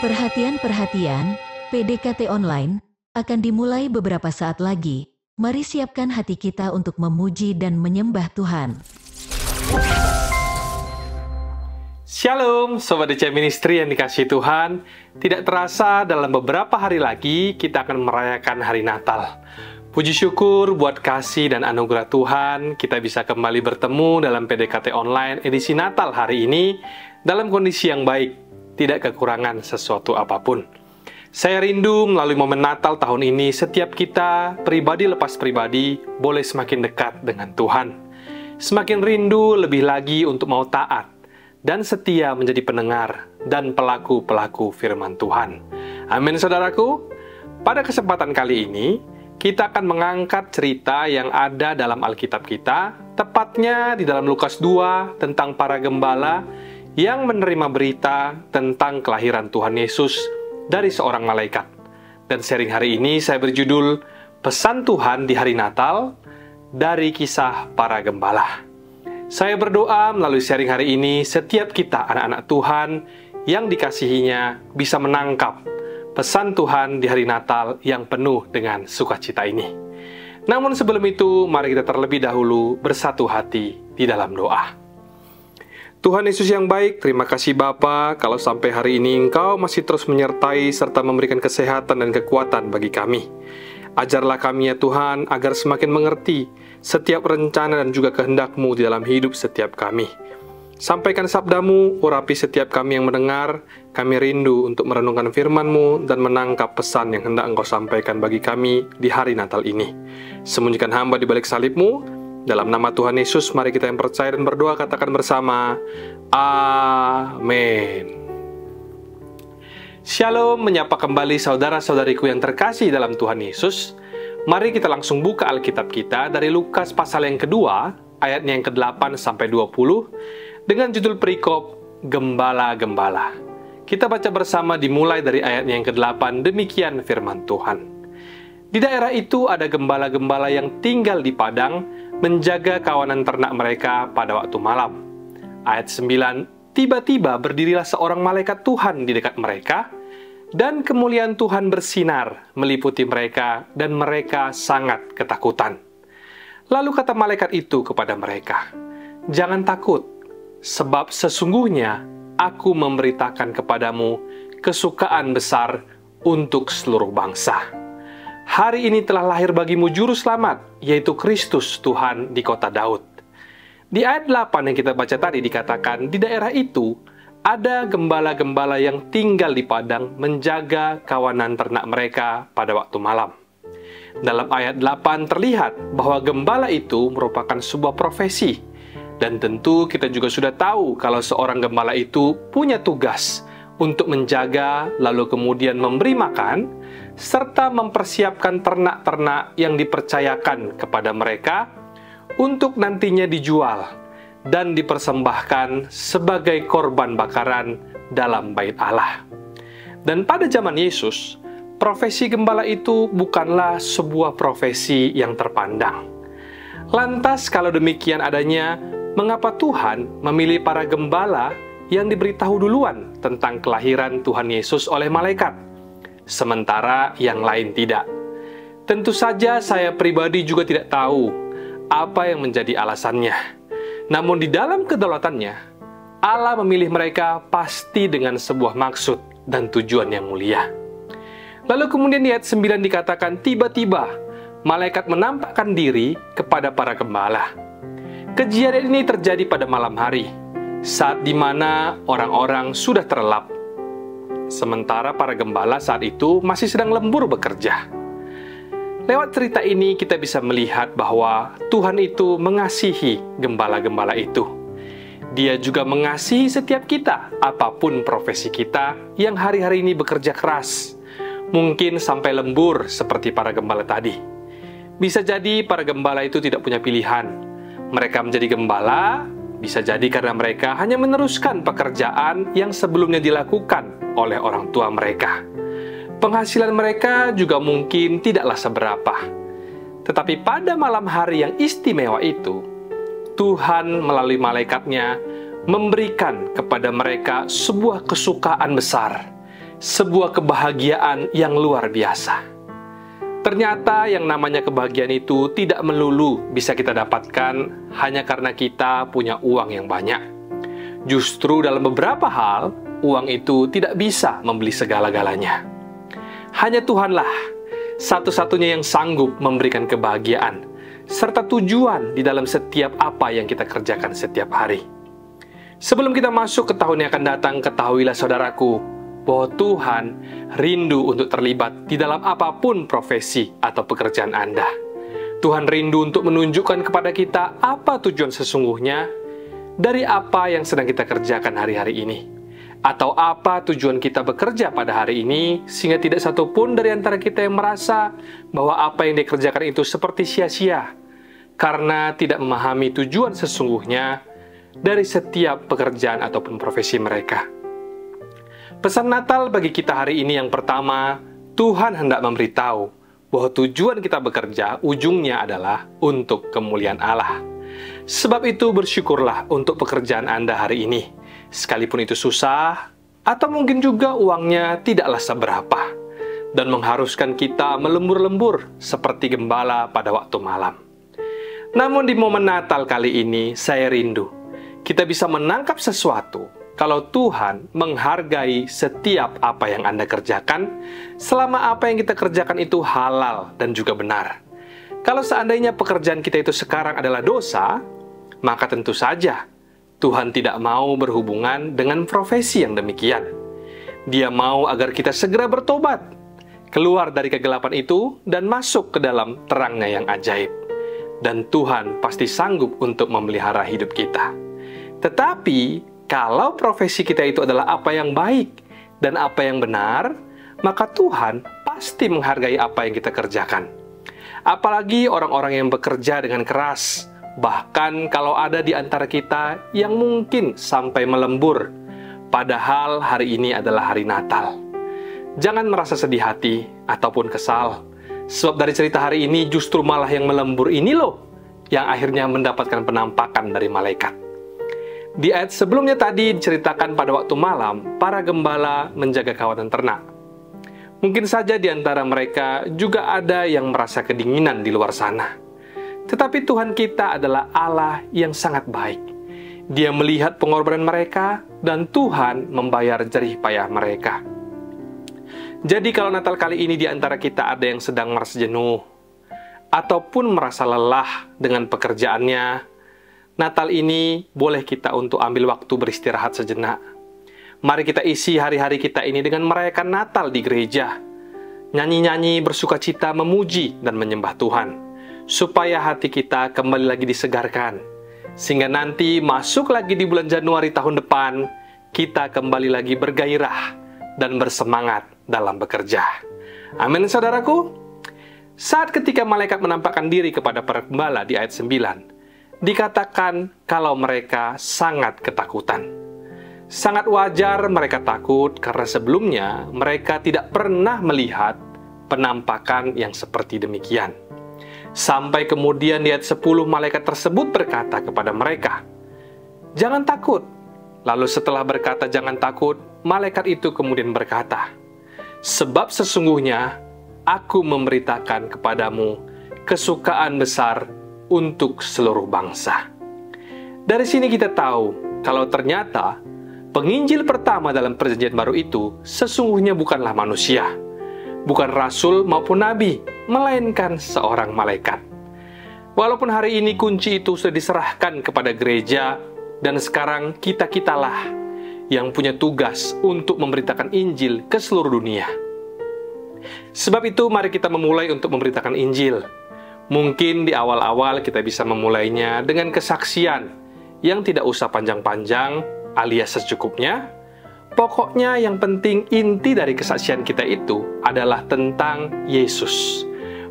Perhatian, PDKT Online akan dimulai beberapa saat lagi. Mari siapkan hati kita untuk memuji dan menyembah Tuhan. Shalom, Sobat DC Ministry yang dikasihi Tuhan. Tidak terasa dalam beberapa hari lagi kita akan merayakan hari Natal. Puji syukur buat kasih dan anugerah Tuhan, kita bisa kembali bertemu dalam PDKT Online edisi Natal hari ini dalam kondisi yang baik, tidak kekurangan sesuatu apapun. Saya rindu melalui momen Natal tahun ini, setiap kita, pribadi lepas pribadi, boleh semakin dekat dengan Tuhan. Semakin rindu lebih lagi untuk mau taat dan setia menjadi pendengar dan pelaku-pelaku firman Tuhan. Amin, saudaraku. Pada kesempatan kali ini, kita akan mengangkat cerita yang ada dalam Alkitab kita, tepatnya di dalam Lukas 2 tentang para gembala yang menerima berita tentang kelahiran Tuhan Yesus dari seorang malaikat. Dan sharing hari ini saya berjudul Pesan Tuhan di Hari Natal dari Kisah Para Gembala. Saya berdoa melalui sharing hari ini, setiap kita anak-anak Tuhan yang dikasihinya bisa menangkap pesan Tuhan di hari Natal yang penuh dengan sukacita ini. Namun sebelum itu, mari kita terlebih dahulu bersatu hati di dalam doa. Tuhan Yesus yang baik, terima kasih Bapa, kalau sampai hari ini Engkau masih terus menyertai serta memberikan kesehatan dan kekuatan bagi kami. Ajarlah kami ya Tuhan, agar semakin mengerti setiap rencana dan juga kehendak-Mu di dalam hidup setiap kami. Sampaikan sabda-Mu, urapi setiap kami yang mendengar. Kami rindu untuk merenungkan firman-Mu dan menangkap pesan yang hendak Engkau sampaikan bagi kami di hari Natal ini. Sembunyikan hamba di balik salib-Mu. Dalam nama Tuhan Yesus, mari kita yang percaya dan berdoa katakan bersama, Amin. Shalom, menyapa kembali saudara-saudariku yang terkasih dalam Tuhan Yesus. Mari kita langsung buka Alkitab kita dari Lukas pasal yang kedua, ayatnya yang ke-8 sampai 20, dengan judul perikop Gembala-Gembala. Kita baca bersama dimulai dari ayatnya yang ke-8, demikian firman Tuhan. Di daerah itu ada gembala-gembala yang tinggal di padang, menjaga kawanan ternak mereka pada waktu malam. Ayat 9, tiba-tiba berdirilah seorang malaikat Tuhan di dekat mereka, dan kemuliaan Tuhan bersinar meliputi mereka, dan mereka sangat ketakutan. Lalu kata malaikat itu kepada mereka, "Jangan takut, sebab sesungguhnya aku memberitakan kepadamu kesukaan besar untuk seluruh bangsa. Hari ini telah lahir bagimu juru selamat, yaitu Kristus Tuhan di kota Daud." Di ayat 8 yang kita baca tadi dikatakan, di daerah itu ada gembala-gembala yang tinggal di padang menjaga kawanan ternak mereka pada waktu malam. Dalam ayat 8 terlihat bahwa gembala itu merupakan sebuah profesi. Dan tentu kita juga sudah tahu kalau seorang gembala itu punya tugas untuk menjaga, lalu kemudian memberi makan, serta mempersiapkan ternak-ternak yang dipercayakan kepada mereka untuk nantinya dijual dan dipersembahkan sebagai korban bakaran dalam bait Allah. Dan pada zaman Yesus, profesi gembala itu bukanlah sebuah profesi yang terpandang. Lantas kalau demikian adanya, mengapa Tuhan memilih para gembala yang diberitahu duluan tentang kelahiran Tuhan Yesus oleh malaikat, sementara yang lain tidak? Tentu saja saya pribadi juga tidak tahu apa yang menjadi alasannya. Namun di dalam kedaulatannya, Allah memilih mereka pasti dengan sebuah maksud dan tujuan yang mulia. Lalu kemudian di ayat 9 dikatakan, tiba-tiba malaikat menampakkan diri kepada para gembala. Kejadian ini terjadi pada malam hari, saat dimana orang-orang sudah terlelap. Sementara para gembala saat itu masih sedang lembur bekerja. Lewat cerita ini kita bisa melihat bahwa Tuhan itu mengasihi gembala-gembala itu. Dia juga mengasihi setiap kita, apapun profesi kita yang hari-hari ini bekerja keras. Mungkin sampai lembur seperti para gembala tadi. Bisa jadi para gembala itu tidak punya pilihan. Mereka menjadi gembala, bisa jadi karena mereka hanya meneruskan pekerjaan yang sebelumnya dilakukan oleh orang tua mereka. Penghasilan mereka juga mungkin tidaklah seberapa. Tetapi pada malam hari yang istimewa itu, Tuhan melalui malaikatnya memberikan kepada mereka sebuah kesukaan besar, sebuah kebahagiaan yang luar biasa. Ternyata yang namanya kebahagiaan itu tidak melulu bisa kita dapatkan hanya karena kita punya uang yang banyak. Justru dalam beberapa hal, uang itu tidak bisa membeli segala-galanya. Hanya Tuhanlah satu-satunya yang sanggup memberikan kebahagiaan serta tujuan di dalam setiap apa yang kita kerjakan setiap hari. Sebelum kita masuk ke tahun yang akan datang, ketahuilah saudaraku, bahwa Tuhan rindu untuk terlibat di dalam apapun profesi atau pekerjaan Anda. Tuhan rindu untuk menunjukkan kepada kita apa tujuan sesungguhnya dari apa yang sedang kita kerjakan hari-hari ini. Atau apa tujuan kita bekerja pada hari ini, sehingga tidak satupun dari antara kita yang merasa bahwa apa yang dikerjakan itu seperti sia-sia, karena tidak memahami tujuan sesungguhnya dari setiap pekerjaan ataupun profesi mereka. Pesan Natal bagi kita hari ini yang pertama, Tuhan hendak memberitahu bahwa tujuan kita bekerja ujungnya adalah untuk kemuliaan Allah. Sebab itu bersyukurlah untuk pekerjaan Anda hari ini, sekalipun itu susah, atau mungkin juga uangnya tidaklah seberapa, dan mengharuskan kita melembur-lembur seperti gembala pada waktu malam. Namun di momen Natal kali ini, saya rindu kita bisa menangkap sesuatu kalau Tuhan menghargai setiap apa yang Anda kerjakan, selama apa yang kita kerjakan itu halal dan juga benar. Kalau seandainya pekerjaan kita itu sekarang adalah dosa, maka tentu saja Tuhan tidak mau berhubungan dengan profesi yang demikian. Dia mau agar kita segera bertobat, keluar dari kegelapan itu, dan masuk ke dalam terangnya yang ajaib. Dan Tuhan pasti sanggup untuk memelihara hidup kita. Tetapi, kalau profesi kita itu adalah apa yang baik dan apa yang benar, maka Tuhan pasti menghargai apa yang kita kerjakan. Apalagi orang-orang yang bekerja dengan keras, bahkan kalau ada di antara kita yang mungkin sampai melembur, padahal hari ini adalah hari Natal. Jangan merasa sedih hati ataupun kesal, sebab dari cerita hari ini justru malah yang melembur ini loh, yang akhirnya mendapatkan penampakan dari malaikat. Di ayat sebelumnya tadi diceritakan pada waktu malam, para gembala menjaga kawanan ternak. Mungkin saja di antara mereka juga ada yang merasa kedinginan di luar sana. Tetapi Tuhan kita adalah Allah yang sangat baik. Dia melihat pengorbanan mereka, dan Tuhan membayar jerih payah mereka. Jadi kalau Natal kali ini di antara kita ada yang sedang merasa jenuh, ataupun merasa lelah dengan pekerjaannya, Natal ini boleh kita untuk ambil waktu beristirahat sejenak. Mari kita isi hari-hari kita ini dengan merayakan Natal di gereja. Nyanyi-nyanyi bersukacita memuji dan menyembah Tuhan, supaya hati kita kembali lagi disegarkan. Sehingga nanti masuk lagi di bulan Januari tahun depan, kita kembali lagi bergairah dan bersemangat dalam bekerja. Amin, saudaraku. Saat ketika malaikat menampakkan diri kepada para gembala di ayat 9, dikatakan kalau mereka sangat ketakutan. Sangat wajar mereka takut karena sebelumnya mereka tidak pernah melihat penampakan yang seperti demikian. Sampai kemudian di ayat 10 malaikat tersebut berkata kepada mereka, "Jangan takut." Lalu setelah berkata jangan takut, malaikat itu kemudian berkata, "Sebab sesungguhnya aku memberitakan kepadamu kesukaan besar untuk seluruh bangsa." Dari sini kita tahu kalau ternyata penginjil pertama dalam perjanjian baru itu sesungguhnya bukanlah manusia, bukan rasul maupun nabi, melainkan seorang malaikat. Walaupun hari ini kunci itu sudah diserahkan kepada gereja, dan sekarang kita-kitalah yang punya tugas untuk memberitakan Injil ke seluruh dunia. Sebab itu mari kita memulai untuk memberitakan Injil. Mungkin di awal-awal kita bisa memulainya dengan kesaksian yang tidak usah panjang-panjang alias secukupnya. Pokoknya yang penting inti dari kesaksian kita itu adalah tentang Yesus.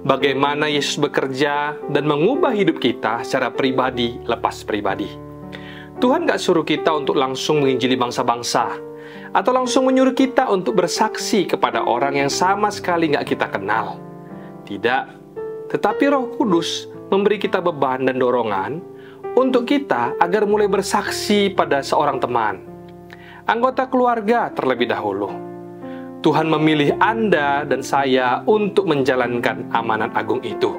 Bagaimana Yesus bekerja dan mengubah hidup kita secara pribadi lepas pribadi. Tuhan gak suruh kita untuk langsung menginjili bangsa-bangsa, atau langsung menyuruh kita untuk bersaksi kepada orang yang sama sekali gak kita kenal. Tidak. Tetapi Roh Kudus memberi kita beban dan dorongan untuk kita agar mulai bersaksi pada seorang teman, anggota keluarga terlebih dahulu. Tuhan memilih Anda dan saya untuk menjalankan amanat agung itu.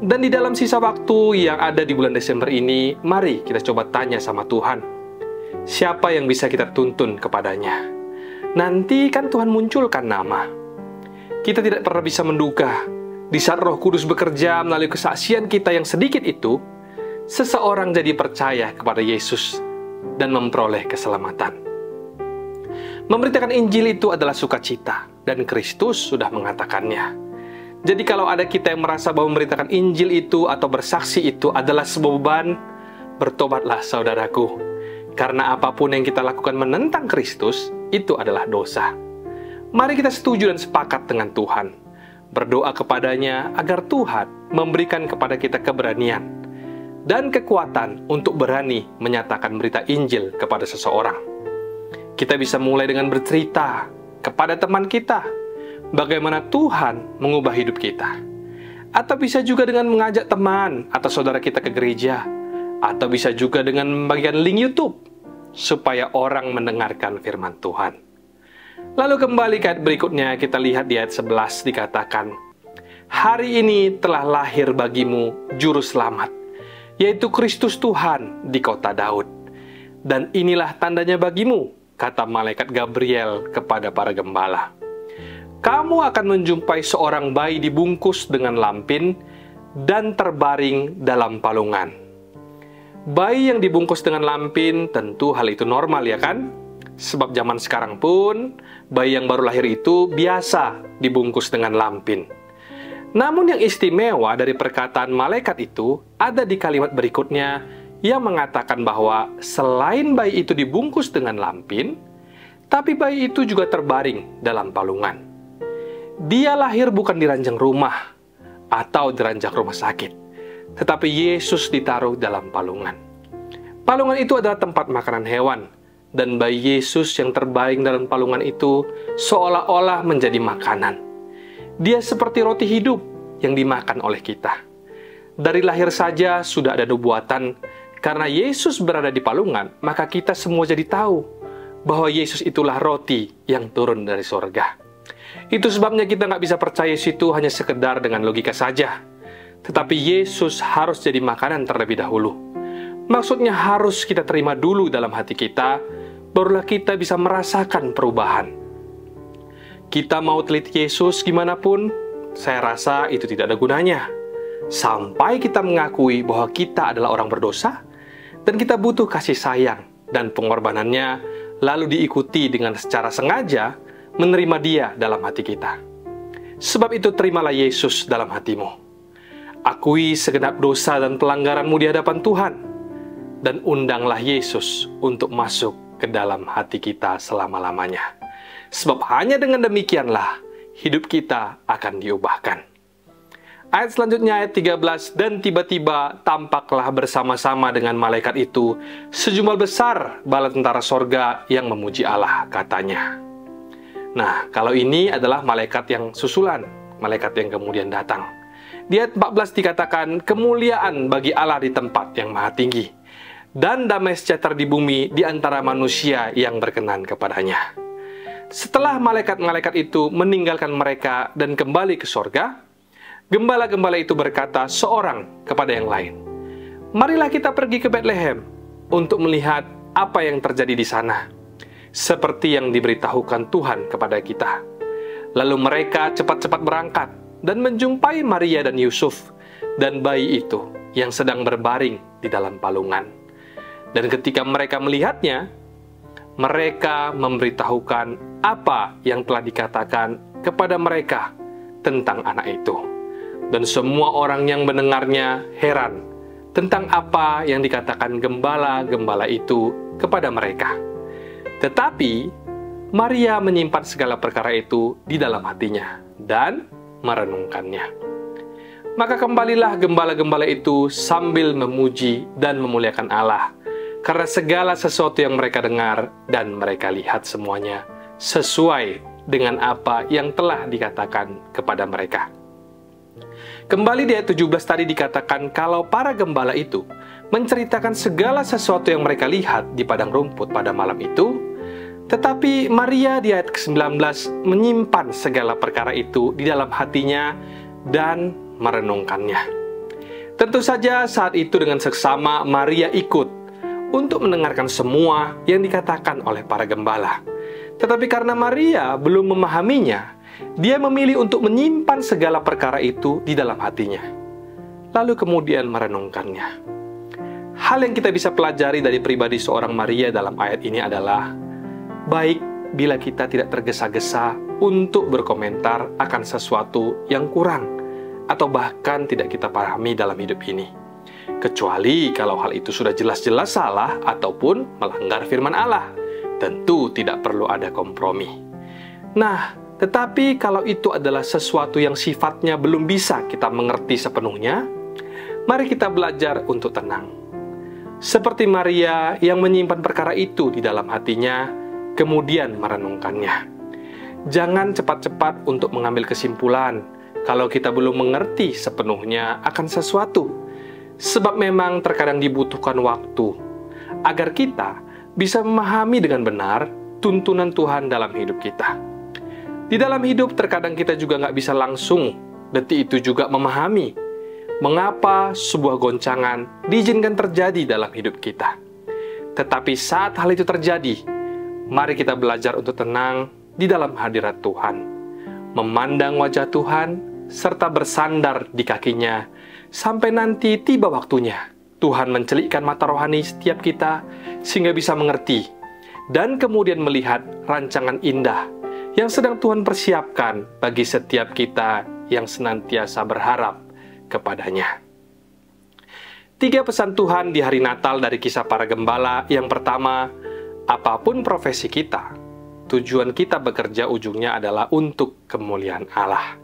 Dan di dalam sisa waktu yang ada di bulan Desember ini, mari kita coba tanya sama Tuhan, siapa yang bisa kita tuntun kepadanya? Nanti kan Tuhan munculkan nama. Kita tidak pernah bisa menduga, di saat Roh Kudus bekerja melalui kesaksian kita yang sedikit itu, seseorang jadi percaya kepada Yesus dan memperoleh keselamatan. Memberitakan Injil itu adalah sukacita, dan Kristus sudah mengatakannya. Jadi kalau ada kita yang merasa bahwa memberitakan Injil itu atau bersaksi itu adalah sebuah beban, bertobatlah saudaraku. Karena apapun yang kita lakukan menentang Kristus, itu adalah dosa. Mari kita setuju dan sepakat dengan Tuhan. Berdoa kepadanya agar Tuhan memberikan kepada kita keberanian dan kekuatan untuk berani menyatakan berita Injil kepada seseorang. Kita bisa mulai dengan bercerita kepada teman kita bagaimana Tuhan mengubah hidup kita. Atau bisa juga dengan mengajak teman atau saudara kita ke gereja. Atau bisa juga dengan membagikan link YouTube supaya orang mendengarkan firman Tuhan. Lalu kembali ke ayat berikutnya, kita lihat di ayat 11 dikatakan, "Hari ini telah lahir bagimu juru selamat, yaitu Kristus Tuhan di kota Daud. Dan inilah tandanya bagimu," kata malaikat Gabriel kepada para gembala. "Kamu akan menjumpai seorang bayi dibungkus dengan lampin dan terbaring dalam palungan." Bayi yang dibungkus dengan lampin, tentu hal itu normal ya kan? Sebab zaman sekarang pun, bayi yang baru lahir itu biasa dibungkus dengan lampin. Namun yang istimewa dari perkataan malaikat itu ada di kalimat berikutnya, yang mengatakan bahwa selain bayi itu dibungkus dengan lampin, tapi bayi itu juga terbaring dalam palungan. Dia lahir bukan di ranjang rumah atau di ranjang rumah sakit, tetapi Yesus ditaruh dalam palungan. Palungan itu adalah tempat makanan hewan, dan bayi Yesus yang terbaring dalam palungan itu seolah-olah menjadi makanan. Dia seperti roti hidup yang dimakan oleh kita. Dari lahir saja sudah ada nubuatan. Karena Yesus berada di palungan, maka kita semua jadi tahu bahwa Yesus itulah roti yang turun dari sorga. Itu sebabnya kita nggak bisa percaya situ hanya sekedar dengan logika saja. Tetapi Yesus harus jadi makanan terlebih dahulu. Maksudnya harus kita terima dulu dalam hati kita, barulah kita bisa merasakan perubahan. Kita mau teliti Yesus gimana pun, saya rasa itu tidak ada gunanya. Sampai kita mengakui bahwa kita adalah orang berdosa, dan kita butuh kasih sayang dan pengorbanannya, lalu diikuti dengan secara sengaja menerima Dia dalam hati kita. Sebab itu terimalah Yesus dalam hatimu. Akui segenap dosa dan pelanggaranmu di hadapan Tuhan, dan undanglah Yesus untuk masuk ke dalam hati kita selama-lamanya. Sebab hanya dengan demikianlah hidup kita akan diubahkan. Ayat selanjutnya ayat 13, "Dan tiba-tiba tampaklah bersama-sama dengan malaikat itu sejumlah besar bala tentara sorga yang memuji Allah," katanya. Nah, kalau ini adalah malaikat yang susulan, malaikat yang kemudian datang. Di ayat 14 dikatakan, "Kemuliaan bagi Allah di tempat yang maha tinggi, dan damai sejahtera di bumi di antara manusia yang berkenan kepadanya." Setelah malaikat-malaikat itu meninggalkan mereka dan kembali ke sorga, gembala-gembala itu berkata seorang kepada yang lain, "Marilah kita pergi ke Betlehem untuk melihat apa yang terjadi di sana, seperti yang diberitahukan Tuhan kepada kita." Lalu mereka cepat-cepat berangkat dan menjumpai Maria dan Yusuf dan bayi itu yang sedang berbaring di dalam palungan. Dan ketika mereka melihatnya, mereka memberitahukan apa yang telah dikatakan kepada mereka tentang anak itu. Dan semua orang yang mendengarnya heran tentang apa yang dikatakan gembala-gembala itu kepada mereka. Tetapi Maria menyimpan segala perkara itu di dalam hatinya dan merenungkannya. Maka kembalilah gembala-gembala itu sambil memuji dan memuliakan Allah, karena segala sesuatu yang mereka dengar dan mereka lihat semuanya sesuai dengan apa yang telah dikatakan kepada mereka. Kembali di ayat 17 tadi dikatakan kalau para gembala itu menceritakan segala sesuatu yang mereka lihat di padang rumput pada malam itu, Tetapi Maria di ayat ke-19 menyimpan segala perkara itu di dalam hatinya dan merenungkannya. Tentu saja saat itu dengan seksama Maria ikut untuk mendengarkan semua yang dikatakan oleh para gembala. Tetapi karena Maria belum memahaminya, dia memilih untuk menyimpan segala perkara itu di dalam hatinya, lalu kemudian merenungkannya. Hal yang kita bisa pelajari dari pribadi seorang Maria dalam ayat ini adalah, baik bila kita tidak tergesa-gesa untuk berkomentar akan sesuatu yang kurang, atau bahkan tidak kita pahami dalam hidup ini. Kecuali kalau hal itu sudah jelas-jelas salah ataupun melanggar firman Allah, tentu tidak perlu ada kompromi. Nah, tetapi kalau itu adalah sesuatu yang sifatnya belum bisa kita mengerti sepenuhnya, mari kita belajar untuk tenang. Seperti Maria yang menyimpan perkara itu di dalam hatinya, kemudian merenungkannya. Jangan cepat-cepat untuk mengambil kesimpulan kalau kita belum mengerti sepenuhnya akan sesuatu. Sebab memang terkadang dibutuhkan waktu agar kita bisa memahami dengan benar tuntunan Tuhan dalam hidup kita. Di dalam hidup terkadang kita juga nggak bisa langsung detik itu juga memahami mengapa sebuah goncangan diizinkan terjadi dalam hidup kita. Tetapi saat hal itu terjadi, mari kita belajar untuk tenang di dalam hadirat Tuhan, memandang wajah Tuhan, serta bersandar di kakinya, sampai nanti tiba waktunya Tuhan mencelikkan mata rohani setiap kita, sehingga bisa mengerti, dan kemudian melihat rancangan indah yang sedang Tuhan persiapkan bagi setiap kita yang senantiasa berharap kepadanya. 3 pesan Tuhan di hari Natal dari kisah para gembala. Yang pertama, apapun profesi kita, tujuan kita bekerja ujungnya adalah untuk kemuliaan Allah.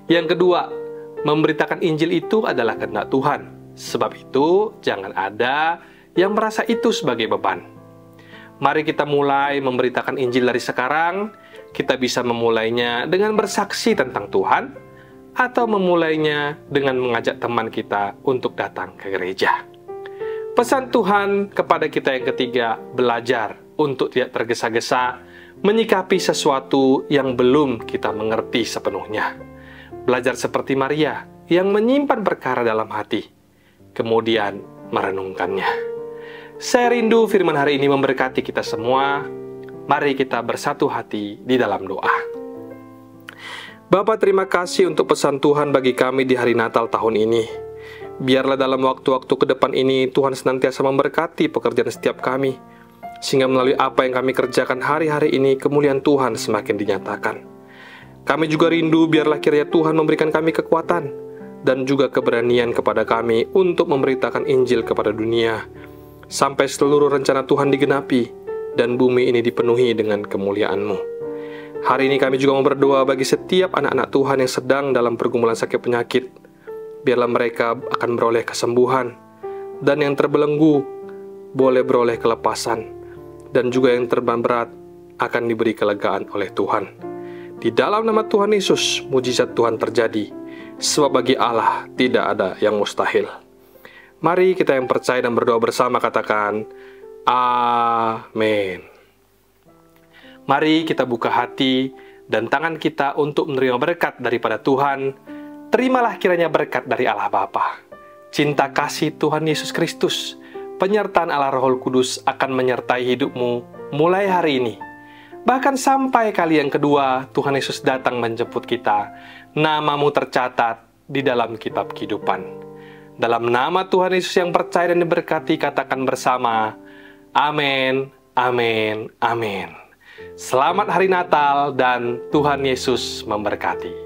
Yang kedua, memberitakan Injil itu adalah kehendak Tuhan. Sebab itu, jangan ada yang merasa itu sebagai beban. Mari kita mulai memberitakan Injil dari sekarang. Kita bisa memulainya dengan bersaksi tentang Tuhan, atau memulainya dengan mengajak teman kita untuk datang ke gereja. Pesan Tuhan kepada kita yang ketiga, belajar untuk tidak tergesa-gesa menyikapi sesuatu yang belum kita mengerti sepenuhnya. Belajar seperti Maria yang menyimpan perkara dalam hati, kemudian merenungkannya. Saya rindu firman hari ini memberkati kita semua. Mari kita bersatu hati di dalam doa. Bapa, terima kasih untuk pesan Tuhan bagi kami di hari Natal tahun ini. Biarlah dalam waktu-waktu ke depan ini Tuhan senantiasa memberkati pekerjaan setiap kami, sehingga melalui apa yang kami kerjakan hari-hari ini kemuliaan Tuhan semakin dinyatakan. Kami juga rindu biarlah kiranya Tuhan memberikan kami kekuatan dan juga keberanian kepada kami untuk memberitakan Injil kepada dunia, sampai seluruh rencana Tuhan digenapi dan bumi ini dipenuhi dengan kemuliaan-Mu. Hari ini kami juga mau berdoa bagi setiap anak-anak Tuhan yang sedang dalam pergumulan sakit penyakit. Biarlah mereka akan beroleh kesembuhan, dan yang terbelenggu boleh beroleh kelepasan, dan juga yang terbeban berat akan diberi kelegaan oleh Tuhan. Di dalam nama Tuhan Yesus, mujizat Tuhan terjadi, sebab bagi Allah tidak ada yang mustahil. Mari kita yang percaya dan berdoa bersama katakan, Amin. Mari kita buka hati dan tangan kita untuk menerima berkat daripada Tuhan. Terimalah kiranya berkat dari Allah Bapa, cinta kasih Tuhan Yesus Kristus, penyertaan Allah Roh Kudus akan menyertai hidupmu mulai hari ini. Bahkan sampai kali yang kedua Tuhan Yesus datang menjemput kita, namamu tercatat di dalam kitab kehidupan. Dalam nama Tuhan Yesus yang percaya dan diberkati, katakan bersama, Amin, amin, amin. Selamat hari Natal dan Tuhan Yesus memberkati.